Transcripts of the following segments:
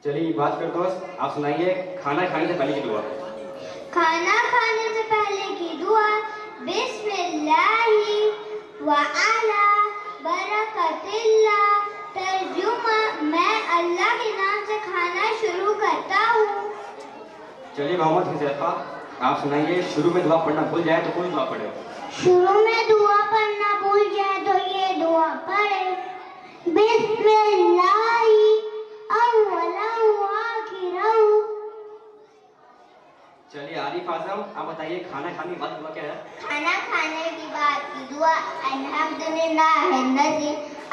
چلیے بات کر دوست، آپ سنائیے کھانا کھانے سے پہلے کی دعا۔ کھانا کھانے سے پہلے کی دعا، بسم اللہ وعلی برکت اللہ۔ ترجمہ، میں اللہ کے نام سے کھانا شروع کرتا ہوں۔ چلیے محمد حذیفہ، آپ سنائیے شروع میں دعا پڑھنا بھول جائے تو کوئی دعا پڑھے۔ شروع میں دعا پڑھنا بھول جائے تو یہ دعا پڑھے، بسم اللہ اولا وآخرا۔ چلیے عارف اعظم، آپ بتائیے کھانا کھانے کے بعد دعا کیا ہے؟ کھانا کھانے کے بعد کی دعا، الحمدللہ الذی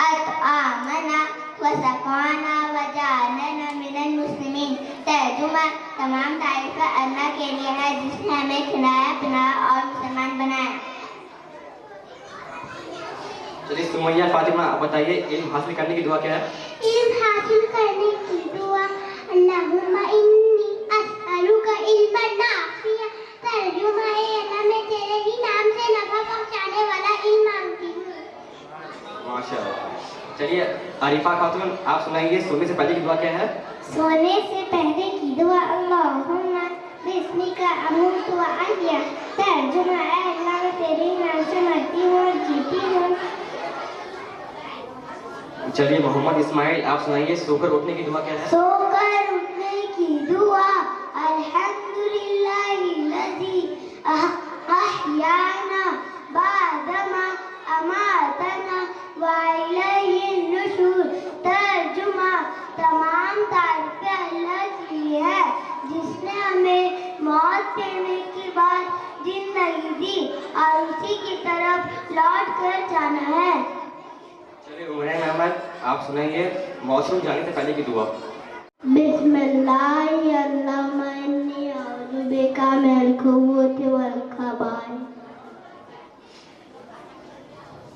اطعمنا وسقانا وجعلنا من المسلمین۔ ترجمہ، تمام تعریفیں اللہ کے لیے ہے جس نے ہمیں کھلایا پلایا اور مسلمان بنایا۔ چلیے سمیہ فاطمہ، آپ بتائیے علم حاصل کرنے کی دعا کیا ہے؟ علم حاصل کرنے کی دعا، اللہم انی اسألک علما نافعا۔ ترجمہ، اے اللہ میں تیرے ہی نام سے نفع پہنچانے والا علم مانگتی ہوں۔ ماشاء اللہ۔ چلیے عارفہ خاتون، آپ سنائیے سونے سے پہلے کی دعا کیا ہے؟ سونے سے پہلے کی دعا، اللہم بسمک اموت و احیا۔ ترجمہ، اے اللہ میں تیرے ہی نام سے مرتی ہوں اور جیتی ہوں۔ چلیے محمد اسماعیل، آپ سنائیے سو کر اٹھنے کی دعا کیا ہے؟ سو کر اٹھنے کی دعا، الحمدللہ الذی احیانا بعدما اماتنا والیہ النشور۔ ترجمہ، تمام تعریفیں اللہ کی ہے جس نے ہمیں موت دینے کے بعد زندگی دی اور اسی کی طرف لوٹ کر جانا ہے۔ چلیے عمران احمد، آپ سنائیے واش روم جانے سے پہلے کی دعا۔ بسم اللہ اللہم انی اعوذ بک من الخبث والخبائث۔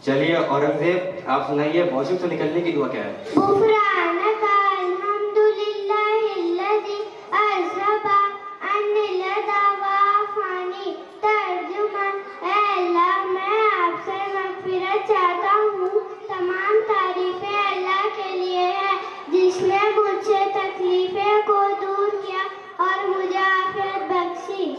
چلیے اورنگزیب، آپ سنائیے واش روم سے نکلنے کی دعا کیا ہے؟ غفرانک الحمدللہ الذی اذھب عنی الأذی وعافانی۔ ترجمہ، اے اللہ میں آپ سے مغفرت چاہتا ہوں، تمام تعریفیں اللہ کے لیے ہے جس نے مجھ سے تکلیفیں کو دور کیا اور مجھے عافیت بخشی۔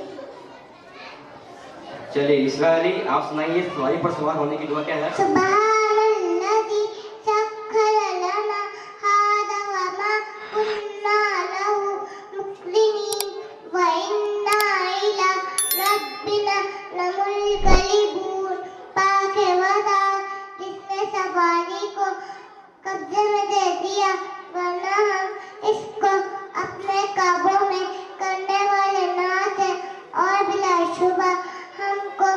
چلیے اسرا علی، آپ سنائیے سواری پر سوار ہونے کی دعا کیا ہے؟ سبحان الذی سخر لنا ھذا وما كنا له مقرنین وإنا إلی ربنا لمنقلبون۔ پاک ہے وہ ذات جس نے سواری کو قبضے میں دے دیا، ورنہ ہم اس کو اپنے قابو میں کرنے والے نہ تھے، اور بلا شبہ ہم کو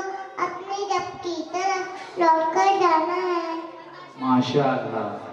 اپنی رب کی طرف لوٹ کر جانا ہے۔ ماشاء اللہ۔